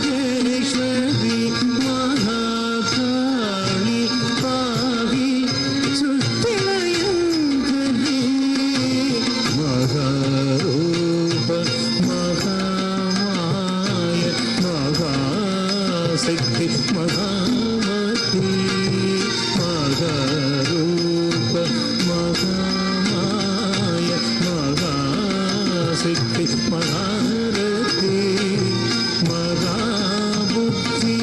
మాహేశ్వరి మహాకాళి పాహి సృష్టిలయంకరి మహారూప మహామాయ మహాశక్తి మహామతి మహారూప మహామాయ మహాశక్తి మహారతి మహాబుద్ధి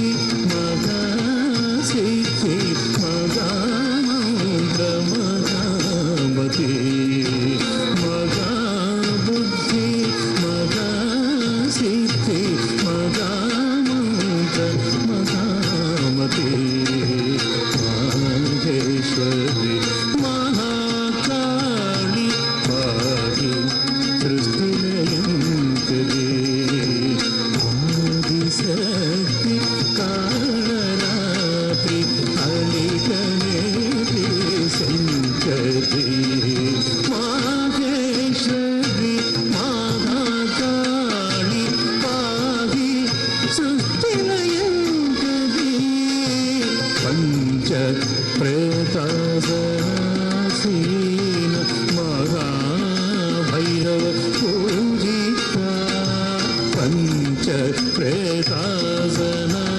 మహాశక్తి మహామంత్ర మహామతి మహాబుద్ధి మహాశక్తి మహామంత్ర మహామతి మాహేశ్వరి మహాకాళి పాహి సృష్టిలయంకరి ఆదిశక్తి కాళరాత్రి అలికనేత్రి శంకరి మాహేశ్వరి మహాకాళి పాహి సృష్టిలయంకరి పంచ ప్రేతాసీన మహాభైరవ పూజిత పంచ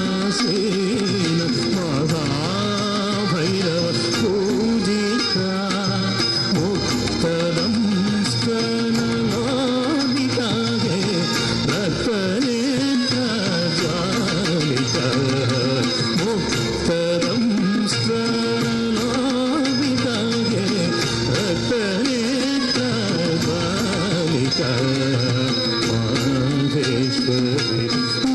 ప్రేతాసీన మహాభైరవ పూజిత ముక్తదం స్తనలోదితాగే రత్నేంద్ర జ్వాలిత ముక్తదం స్తనలోదితాగే రత్నేంద్ర జ్వాలిత మాహేశ్వరి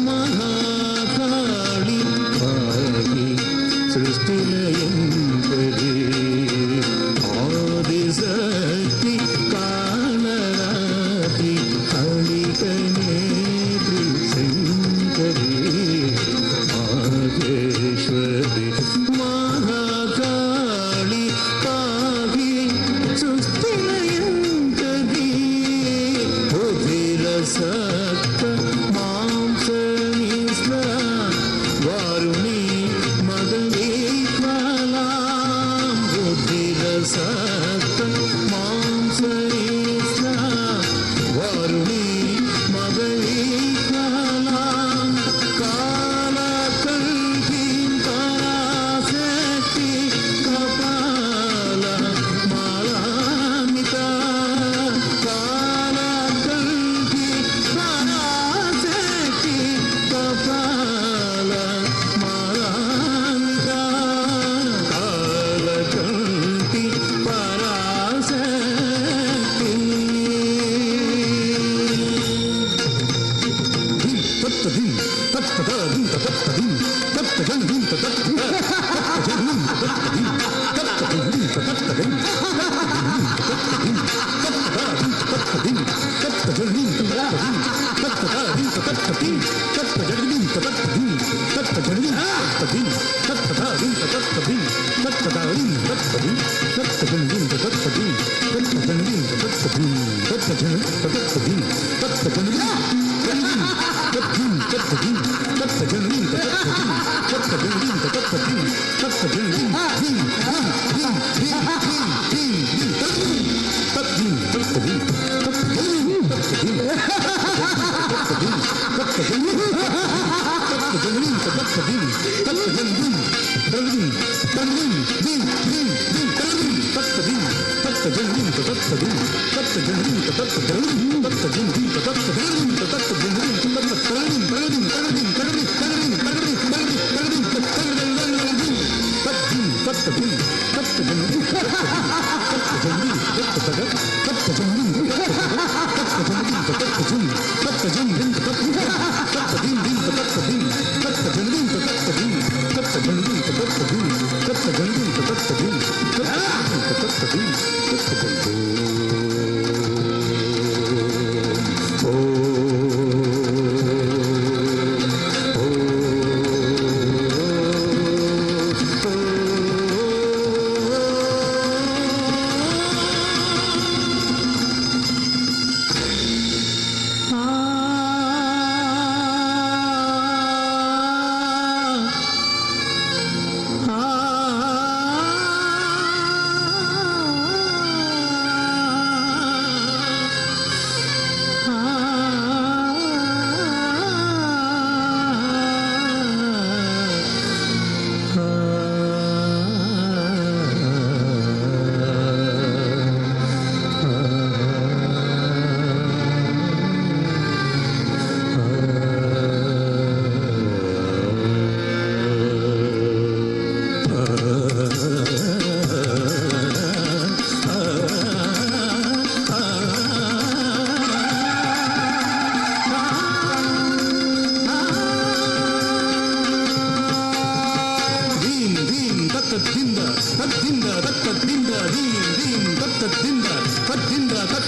మహాకాళి పాహి సృష్టిలయంకరి ఆదిశక్తి కాళరాత్రి అలికనేత్రి శంకరి మాహేశ్వరి మహాకాళి పాహి సృష్టిలయంకరి ఉధిరసక్త మాంసనిస్ల వారుణి మదవీక్వలాం ఉధిరసక్త మాంసనిస్ల వారుణి మదవీక్వలాం కాలకంఠీం పరాశక్తి కపాల మాలామిత కాలకంఠీ పరాశక్తి కపాల మాలామిత కాలకంఠీ పరాశక్తి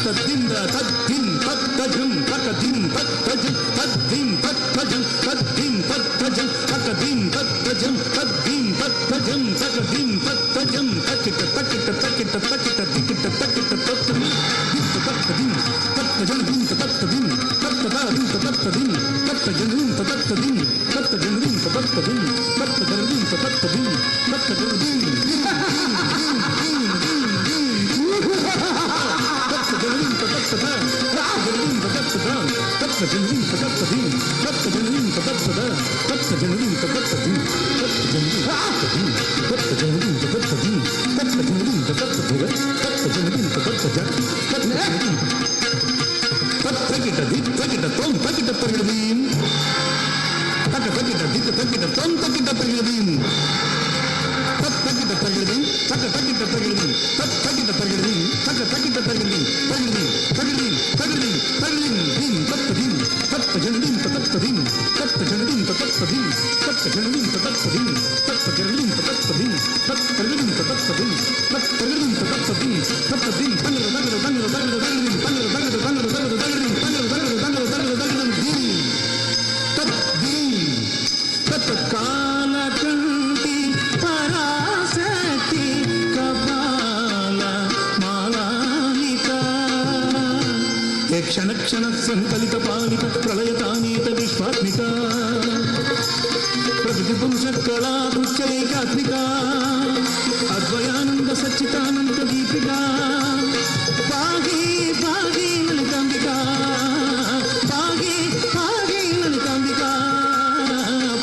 తద్దింద తద్దిం తత్తజం తకదిం తత్తజం తద్దిం తత్తజం తద్దిం తత్తజం తకదిం తత్తజం తద్దిం తత్తజం తకదిం తత్తజం తకిట తకిట తకిట తకిట దికిట తకిట తత్తదిం తత్తదిం తత్తజం దిం తత్తదిం తత్తదాం తత్తదిం తత్తజం తత్తదిం తత్తజం తత్తదిం తత్తజం తత్తదిం తత్తజం క్షణ క్షణ సంకలిత పాలిత ప్రళయతానీత విశ్వాత్మిక ప్రకృతి పుంసకళా దృశ్యైకాత్మిక అద్వయానంద సచ్చితానంద దీపిక పాగి పాగి లలితాంబిక పాగి పాగి లలితాంబిక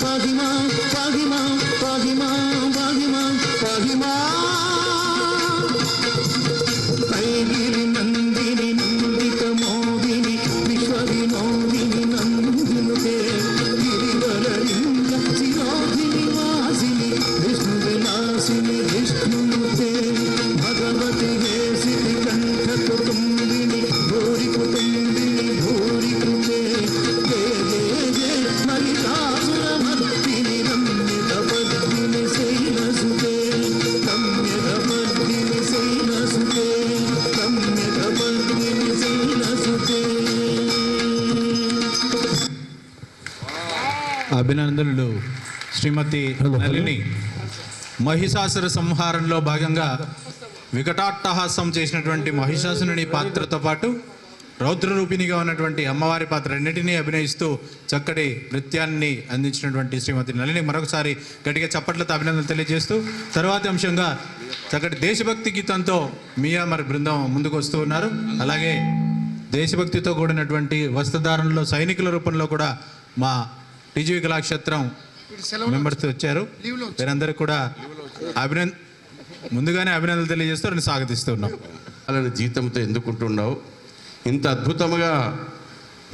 పాగిమా పాగిమా పాగిమా పాగిమా పాగిమా పైగిరి నందిని నందిత మోదిని విశ్వవినోదిని నందినుతే గిరివరలింగ శిరోధిని వాసిని విష్ణు విలాసిని విష్ణునుతే భగవతి వేసిని కంఠ కుటుంబిని భూరి కుటుంబిని భూరి కృతే మల్లికాసుర భక్తిని రమ్యత పద్మిని శైలసుతే రమ్యత పద్మిని శైలసుతే రమ్యత పద్మిని శైలసుతే. అభినందనలు శ్రీమతి నళిని. మహిషాసుర సంహారంలో భాగంగా వికటాట్టహాసం చేసినటువంటి మహిషాసురుని పాత్రతో పాటు రౌద్రరూపిణిగా ఉన్నటువంటి అమ్మవారి పాత్ర రెండింటినీ అభినయిస్తూ చక్కటి నృత్యాన్ని అందించినటువంటి శ్రీమతి నళిని మరొకసారి గట్టిగా చప్పట్లతో అభినందనలు తెలియజేస్తూ తర్వాతి అంశంగా చక్కటి దేశభక్తి గీతంతో మియా మరి బృందం ముందుకు వస్తూ ఉన్నారు. అలాగే దేశభక్తితో కూడినటువంటి వస్త్రధారణలో సైనికుల రూపంలో కూడా మా టీజీవీ కళాక్షేత్రం మెంబర్స్ వచ్చారు. వీరందరూ కూడా ముందుగానే అభినందనలు తెలియజేస్తూ నేను స్వాగతిస్తున్నాం. అలాంటి జీతంతో ఎందుకుంటున్నావు? ఇంత అద్భుతంగా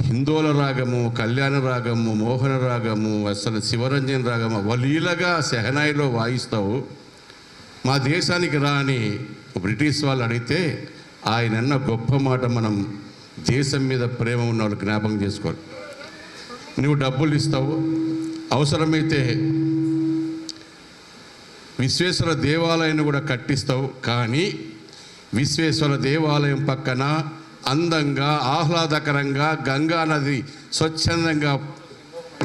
హిందోల రాగము, కళ్యాణ రాగము, మోహన రాగము, అసలు శివరంజన్ రాగము అవలీలగా సెహనాయిలో వాయిస్తావు. మా దేశానికి రా అని బ్రిటిష్ వాళ్ళు అడిగితే ఆయన అన్న గొప్ప మాట మనం దేశం మీద ప్రేమ ఉన్న వాళ్ళు జ్ఞాపకం చేసుకోవాలి. నువ్వు డబ్బులు ఇస్తావు, అవసరమైతే విశ్వేశ్వర దేవాలయాన్ని కూడా కట్టిస్తావు. కానీ విశ్వేశ్వర దేవాలయం పక్కన అందంగా ఆహ్లాదకరంగా గంగా నది స్వచ్ఛందంగా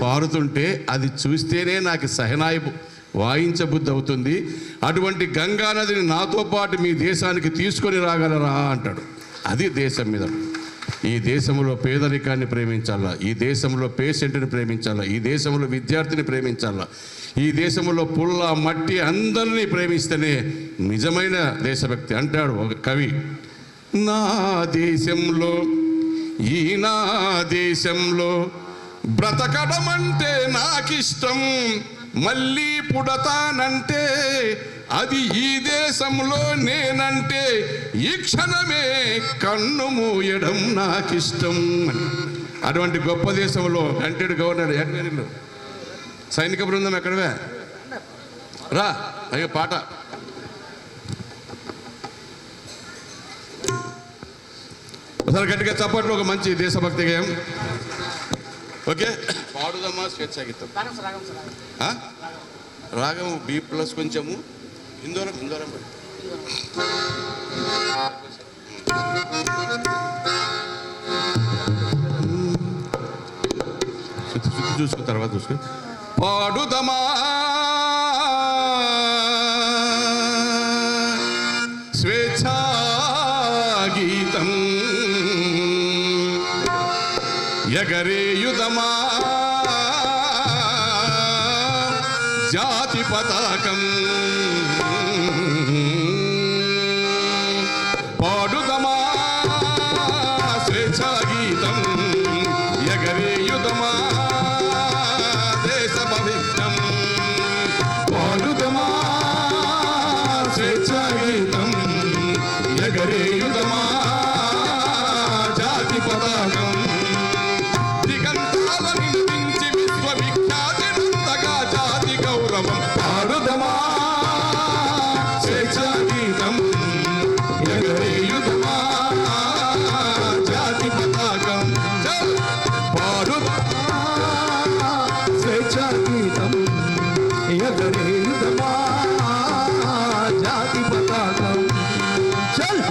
పారుతుంటే అది చూస్తేనే నాకు సహనాయి వాయించబుద్ధి అవుతుంది. అటువంటి గంగా నదిని నాతో పాటు మీ దేశానికి తీసుకొని రాగలరా అంటాడు. అది దేశం మీద. ఈ దేశంలో పేదరికాన్ని ప్రేమించాలా, ఈ దేశంలో పేషెంట్ని ప్రేమించాలా, ఈ దేశంలో విద్యార్థిని ప్రేమించాలా, ఈ దేశంలో పుల్ల మట్టి అందరినీ ప్రేమిస్తేనే నిజమైన దేశభక్తి. అంటాడు ఒక కవి, నా దేశంలో ఈ నా దేశంలో బ్రతకడం అంటే నాకిష్టం, మళ్ళీ పుడతానంటే అది ఈ దేశంలో నేనంటే ఈ క్షణమే కన్ను మూయడం నాకిష్టం. అటువంటి గొప్ప దేశంలో కంటెడ్ గవర్నర్ ఎక్కడిలో సైనిక బృందం ఎక్కడవే రా అయ్యో పాట ఒకసారి గట్టిగా చప్పట్లు. ఒక మంచి దేశభక్తి గేయం. ఓకే పాడుదమ్మా స్వేచ్ఛా గీతం. రాగం బి ప్లస్ కొంచెము హిందోరం హిందోరం చూసుకున్న తర్వాత చూసుకుని పాడుదమా స్వేచ్ఛా గీతం ఎగరేయుదమా జాతి పతాకం పాడుదమా స్వేచ్ఛా గీతం ఎగరేయుదమా దేశ భవిష్యం పాడుదమా స్వేచ్ఛా గీతం ఎగరేయుదమా జాతి పతాకం దిగంతాల నిందించి విశ్వవిఖ్యాతి నందగా జాతి గౌరవం పాడుదమా స్వేచ్ఛా గీతం ఎగరేయుదమా జాతి పతాకం పాడుదమా స్వేచ్ఛా గీతం ఎగరేయుదమా జాతి పతాకం చల్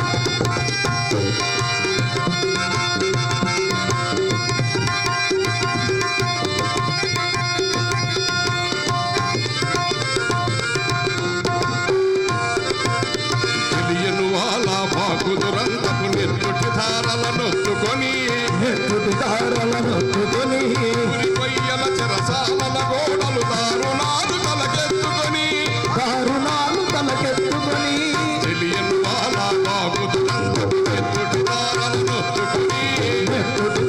తెలియను వాళ్ళ బాకుదురంతపు నెత్తుటి ధారల నొత్తుకొని ఊరి కొయ్యల చెరసాలల గోడలు దారుణాలు తలకెత్తుకొని తెలియను వాళ్ళ బాకుదురంతపు నెత్తుటి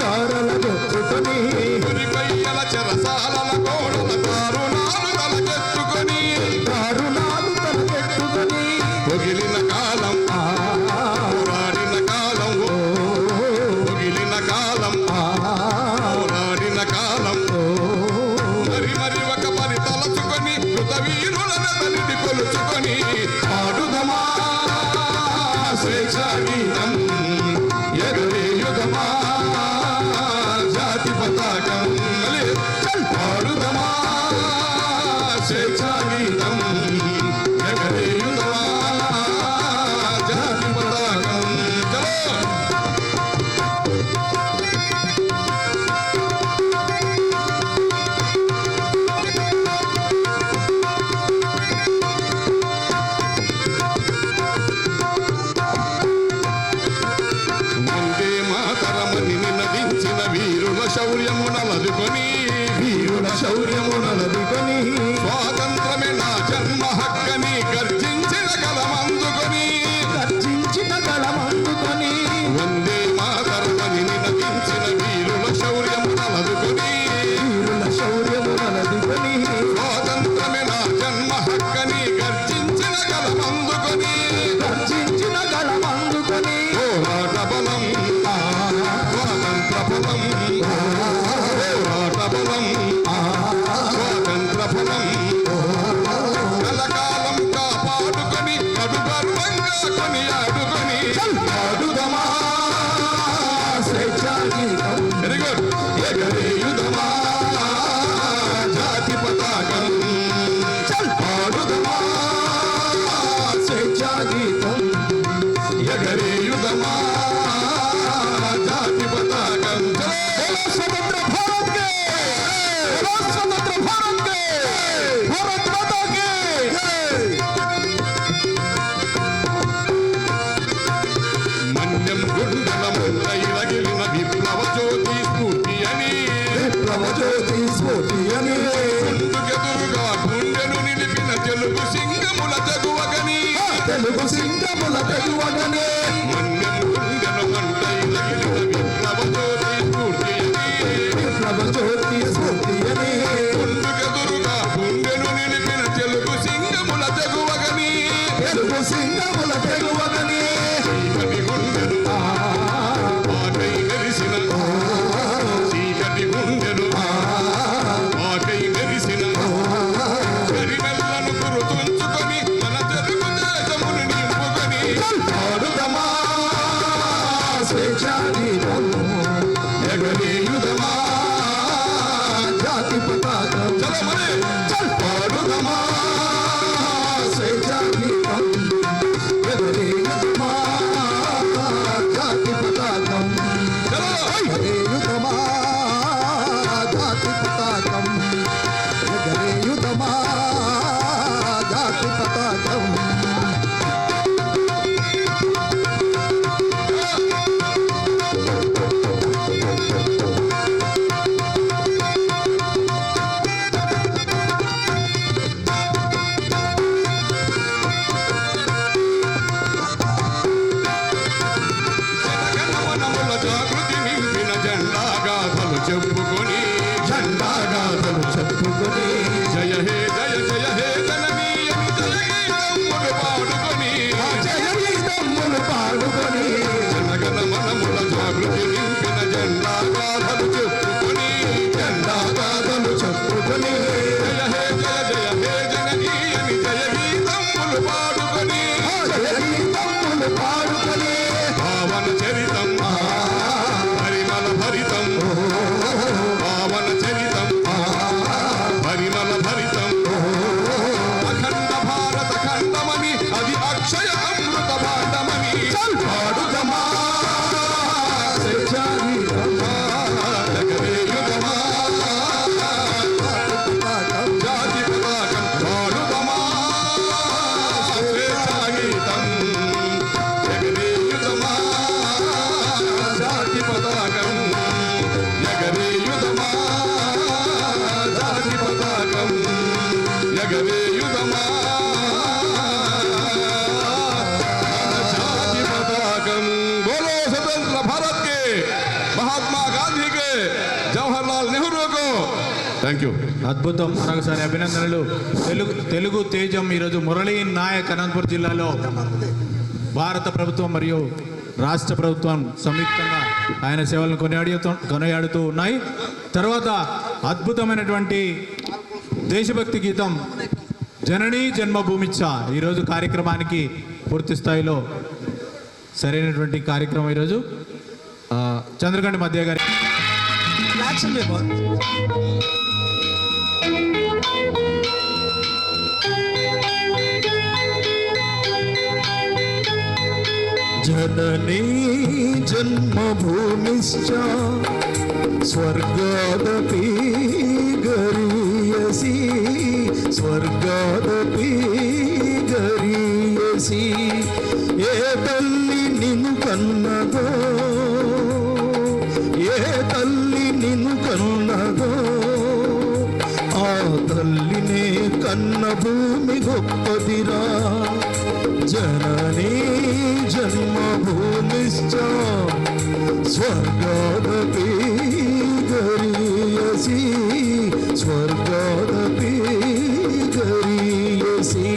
ధారల నొత్తుకొని ఊరి కొయ్యల చెరసాలల గోడల దారుణాలు తలకెత్తుకొని పొగిలిన కాలం పోరాడిన కాలం పొగిలిన కాలం పోరాడిన కాలం మరి మరి ఒక పని తలచుకొని కృతవీరులనతనిటి కొలుచుకొని పాడుదమా స్వేచ్ఛా గీతం ఎగరేయుదమా జాతి పతాకం పాడుదమా స్వేచ్ఛా గీతం ఎగరేయుదమా జాతి పతాకం చలో వందే మాతరమని నినదించిన వీరుల శౌర్యమునలదుకొని స్వాతంత్రమే నా జన్మ హక్కని గర్జించిన కలమందుకొని వందే మాతరమని నినదించిన వీరుల శౌర్యమునలదుకొని స్వాతంత్రమే నా జన్మ హక్కని గర్జించిన కలమందుకొని పోరాట బలం స్వాతంత్ర బలం పోరాట బలం స్వాతంత్ర బలం కలకాలం కాపాడుకొని కడు గర్వంగా కొనియాడుకొని పాడుదమా స్వేచ్ఛా గీతం వెరీ గుడ్ ఎగరేయుదమా జాతి పతాకం పాడుదమా స్వేచ్ఛా గీతం ఎగరేయుదమా జాతి పతాకం स्वतंत्र भारत के स्वतंत्र भारत के भारत माता के మన్యం గుండల ముందైరగిలిన విప్లవ జ్యోతి స్ఫూర్తి అని ముందుకెదురుగా గుండెను నిలిపిన తెలుగు సింగముల తెగువగని మన్యం గుండెను ముందైరగిలిన విప్లవ జ్యోతి స్ఫూర్తి అని ముందుకెదురుగా గుండెను నిలిపిన తెలుగు సింగముల తెగువగని చీకటి గుండెను ఆకై మెరిసిన చీకటి గుండెను ఆకై మెరిసిన కరిమెల్లను గుర్తుంచుకొని మన తెలుగు దేశమును నింపుకొని పాడుదమా స్వేచ్ఛా గీతం ఎగరేయుదమా చెప్పుకొని జయ హే జననీ అని జయగీతములు పాడుకొని జయగీతములు పాడుకొని జనగణ మనముల జాగృతి నింపిన జెండా గాథలు చెప్పుకొని జయ హే జననీ అని జయగీతములు పాడుకొని పావన చరితం పరిమళ భరితం పావన చరితం పరిమళ భరితం అఖండ భారత ఖండమని అది అక్షయ అమృత భాండమని పాడుతమా జగదేయుగమా జాతి పతాకం పాడుతమా స్వేచ్ఛాగీతం జగదేయుగమా జాతి పతాకం జగదేయుగమా జాతి పతాకం జగదేయుగమా జాతి పతాకం बोलो स्वतंत्र भारत के महात्मा गांधी के जवाहरलाल नेहरू को థ్యాంక్ యూ. అద్భుతం. మరొకసారి అభినందనలు. తెలుగు తేజం ఈరోజు మురళీ నాయక్ అనంతపురం జిల్లాలో భారత ప్రభుత్వం మరియు రాష్ట్ర ప్రభుత్వం సంయుక్తంగా ఆయన సేవలను కొనియాడుతూ ఉన్నాయి. తర్వాత అద్భుతమైనటువంటి దేశభక్తి గీతం జననీ జన్మభూమిచ్చ ఈరోజు కార్యక్రమానికి పూర్తి స్థాయిలో సరైనటువంటి కార్యక్రమం ఈరోజు చంద్రకంఠ మధ్య గారి జననీ జన్మభూమిశ్చ స్వర్గాదపి గరీయసి స్వర్గాదపి గరీయసి ఏ తల్లి నిన్ను కన్నదో ఏ తల్లి నిన్ను కన్నదో ఆ తల్లినే కన్న భూమి గొప్పదిరా జననీ జన్మభూమిశ్చ స్వర్గాదపి గరీయసి స్వర్గాదపి గరీయసి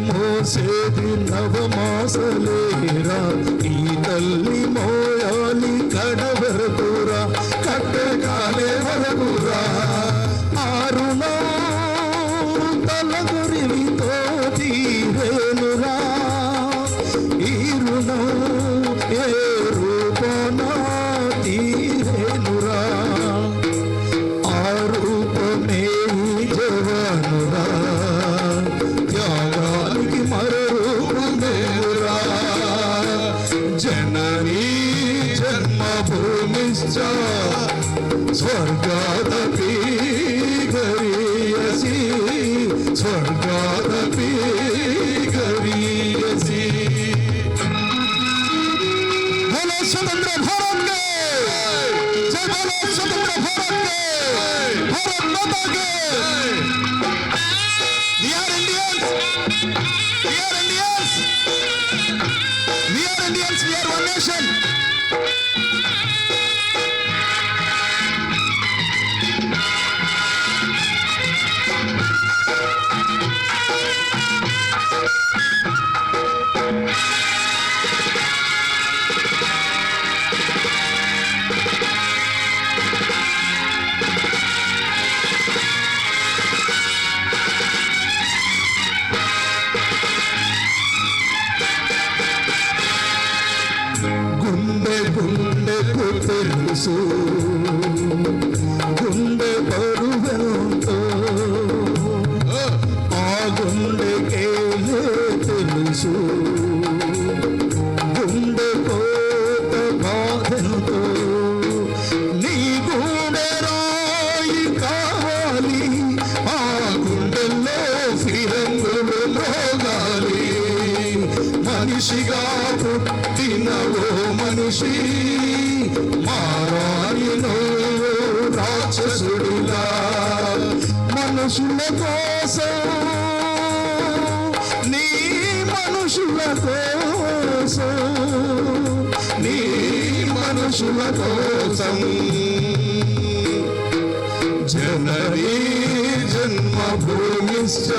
మోసేది నవమాసలేరా ఈ తల్లి మోయాలి కడవరకురా కట్టకాలే వరకురా ఆరునా తలగురితో తీరేనురా ఈ రుణం ఏ రూపన తీరేనురా ఆ రూపమే జవానురా త్యాగానికి మరూపమేరా జననీ జన్మభూమిశ్చ స్వర్గాదపి గరీయసి స్వర్గాదపి గరీయసి बोलो स्वतंत्र भारत के जय बोलो स्वतंत्र भारत के भारत माता के We are Indians. We are Indians. We are Indians. We are one nation. గుండె గుండెకు తెలుసు గుండె బరువెంతో ఆ గుండెకే తెలుసు గుండె కోత బాధ మనిషి మారాయను రాక్షసుడిలా మనుషుల కోసం నీ మనుషుల కోసం నీ మనుషుల కోసం జననీ జన్మభూమిశ్చ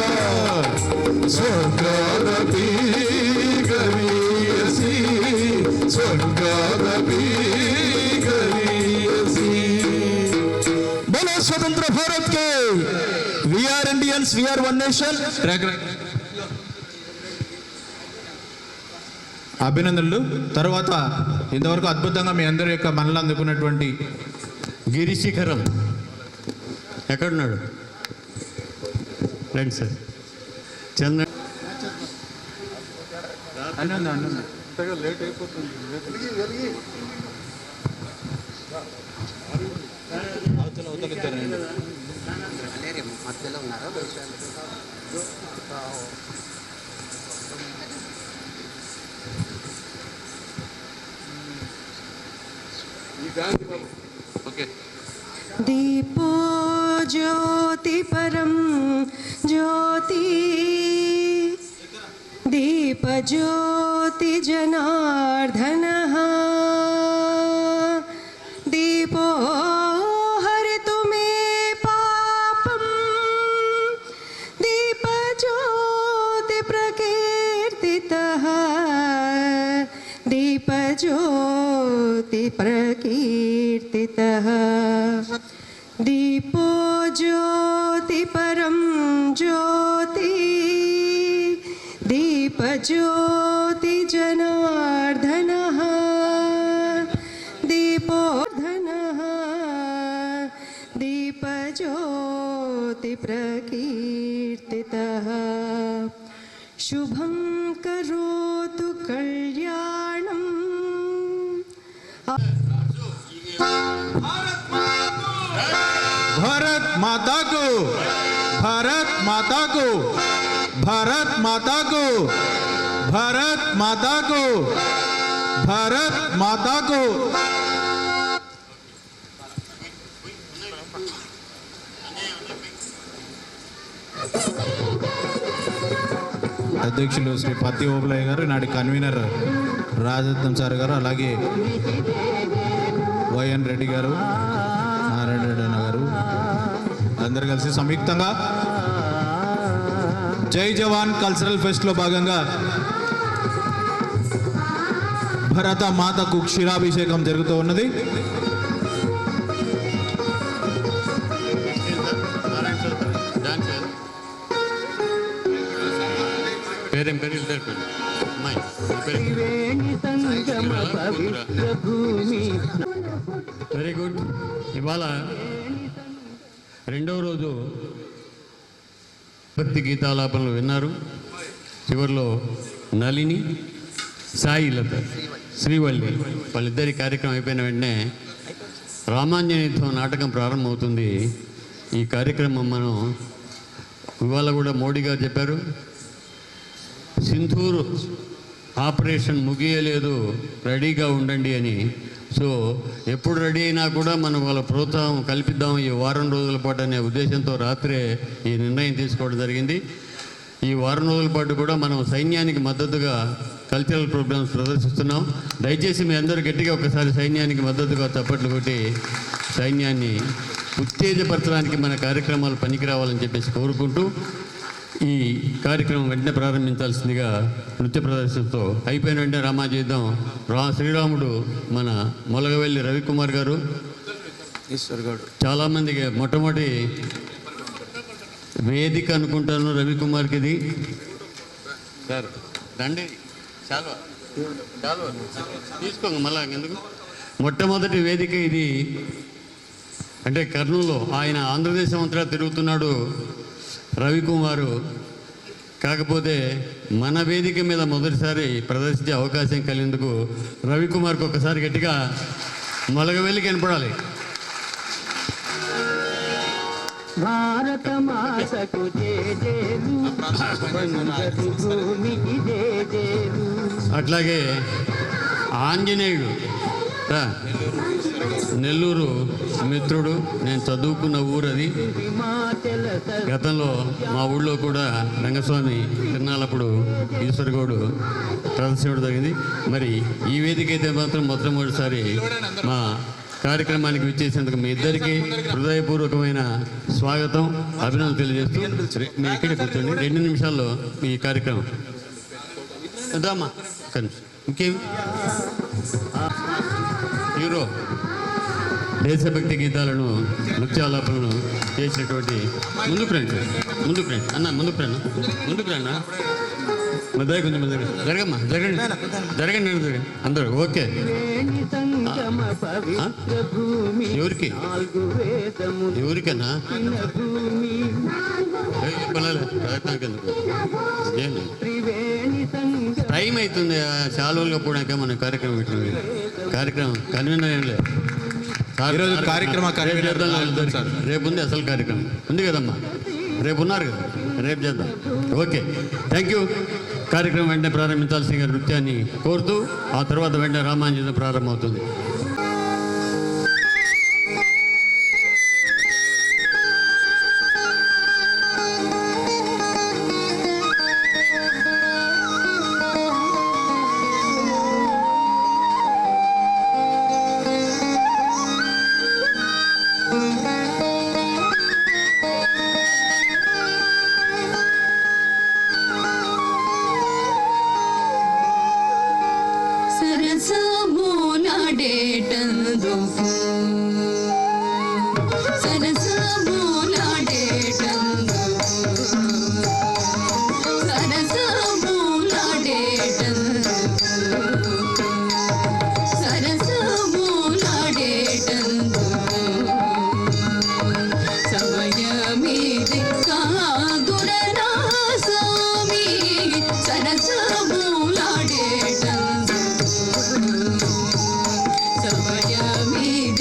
స్వర్గాదపి గరీయసి స్వర్గాదపి గరీయసి बोलो स्वतंत्र भारत के we are Indians we are one nation అభినందనలు. తర్వాత ఇంతవరకు అద్భుతంగా మీ అందరి యొక్క మనలు అందుకున్నటువంటి గిరిశిఖరం ఎక్కడున్నాడు? రండి సార్. చంద్ర दीपो ज्योति परम ज्योति दीप ज्योति जनार्दनः दीपो हरितु मे पापं दीप ज्योति प्रकीर्तितः दीप ज्योति प्रकीर्तितः दीपो ज्योति परम ज्योति दीप ज्योति जनार्दनः दीपो धनः दीप ज्योति प्रकीर्तितः शुभं करोतु कल्याणम् भारत माता को भारत माता को भारत माता को भारत माता को भारत माता को అధ్యక్షులు శ్రీ పత్తి ఓబులయ్య గారు, నాటి కన్వీనర్ రాజరత్నం సార్ గారు, అలాగే వైఎన్ రెడ్డి గారు, నారాయణ రెడ్డి అన్న గారు అందరు కలిసి సంయుక్తంగా జై జవాన్ కల్చరల్ ఫెస్ట్లో భాగంగా భరత మాతకు క్షీరాభిషేకం జరుగుతూ ఉన్నది. పేరేం పేరు అమ్మాయి వెరీ గుడ్. ఇవాళ రెండవ రోజు భక్తి గీతాలాపనలు విన్నారు. చివరిలో నళిని, సాయిలత, శ్రీవల్లి వాళ్ళిద్దరి కార్యక్రమం అయిపోయిన వెంటనే రామాంజనేయుద్ధం నాటకం ప్రారంభమవుతుంది. ఈ కార్యక్రమం మనం ఇవాళ కూడా మోడీ గారు చెప్పారు, సింధూర్ ఆపరేషన్ ముగియలేదు, రెడీగా ఉండండి అని. సో ఎప్పుడు రెడీ అయినా కూడా మనం వాళ్ళ ప్రోత్సాహం కల్పిద్దాం ఈ వారం రోజుల పాటు అనే ఉద్దేశంతో రాత్రే ఈ నిర్ణయం తీసుకోవడం జరిగింది. ఈ వారం రోజుల పాటు కూడా మనం సైన్యానికి మద్దతుగా కల్చరల్ ప్రోగ్రామ్స్ ప్రదర్శిస్తున్నాం. దయచేసి మీ అందరూ గట్టిగా ఒకసారి సైన్యానికి మద్దతుగా చప్పట్లు కొట్టి సైన్యాన్ని ఉత్తేజపరచడానికి మన కార్యక్రమాలు పనికిరావాలని చెప్పేసి కోరుకుంటూ ఈ కార్యక్రమం వెంటనే ప్రారంభించాల్సిందిగా నృత్య ప్రదర్శనతో అయిపోయిన వెంటనే రామాజీద్దాం శ్రీరాముడు మన మొలగవెల్లి రవికుమార్ గారు చాలామందికి మొట్టమొదటి వేదిక అనుకుంటాను రవికుమార్కి ఇది సార్ రండి చాలా చాలా తీసుకోండి మళ్ళా ఎందుకు మొట్టమొదటి వేదిక ఇది. అంటే కర్నూలులో ఆయన ఆంధ్రదేశం అంతటా తిరుగుతున్నాడు రవికుమారు. కాకపోతే మన వేదిక మీద మొదటిసారి ప్రదర్శించే అవకాశం కలిగినందుకు రవికుమార్కి ఒకసారి గట్టిగా మొలగవెల్లి కనపడాలి. భారత మాతకు జేజేలు బంగారు భూమికి జేజేలు. అట్లాగే ఆంజనేయుడు రా. నెల్లూరు మిత్రుడు, నేను చదువుకున్న ఊరు అది. గతంలో మా ఊళ్ళో కూడా రంగస్వామి తిరునాళ్ళప్పుడు ఈశ్వరగౌడు ప్రదర్శించడం జరిగింది. మరి ఈ వేదిక అయితే మాత్రం మొట్టమొదటిసారి మా కార్యక్రమానికి విచ్చేసేందుకు మీ ఇద్దరికీ హృదయపూర్వకమైన స్వాగతం, అభినందనలు తెలియజేస్తూ మీ ఇక్కడే కూర్చోండి. 2 నిమిషాల్లో ఈ కార్యక్రమం దామా ఇంకేం హీరో దేశభక్తి గీతాలను నృత్యాలాపనను చేసినటువంటి ముందుకు రండి అన్న, ముందుకు రండి మధ్య కొంచెం జరగమ్మా, జరగండి అందరూ. ఓకే, ఎవరికన్నా టైం అవుతుంది. శాలువలు కప్పుడాక మన కార్యక్రమం పెట్టింది. కార్యక్రమం కన్వీనర్ ఏం లేదు. ఈరోజు కార్యక్రమ రేపు ఉంది అసలు కార్యక్రమం ఉంది కదమ్మా, రేపు ఉన్నారు కదా, రేపు చేద్దాం. Okay, thank you. కార్యక్రమం వెంటనే ప్రారంభించాల్సిన నృత్యాన్ని కోరుతూ ఆ తర్వాత వెంటనే రామాంజనం ప్రారంభమవుతుంది. సమయమి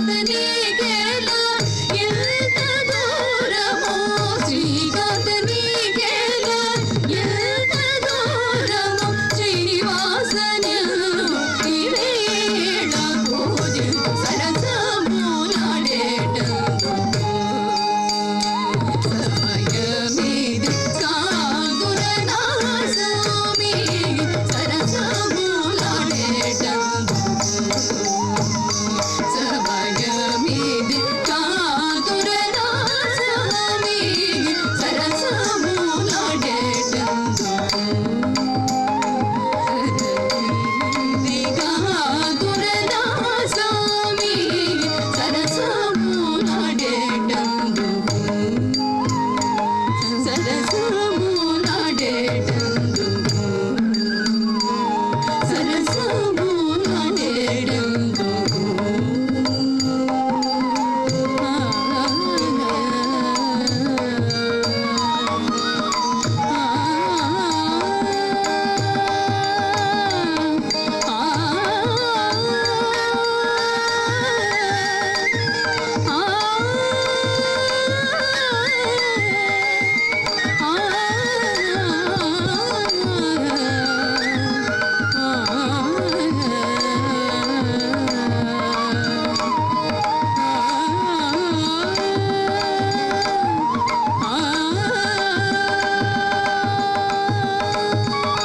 నందనే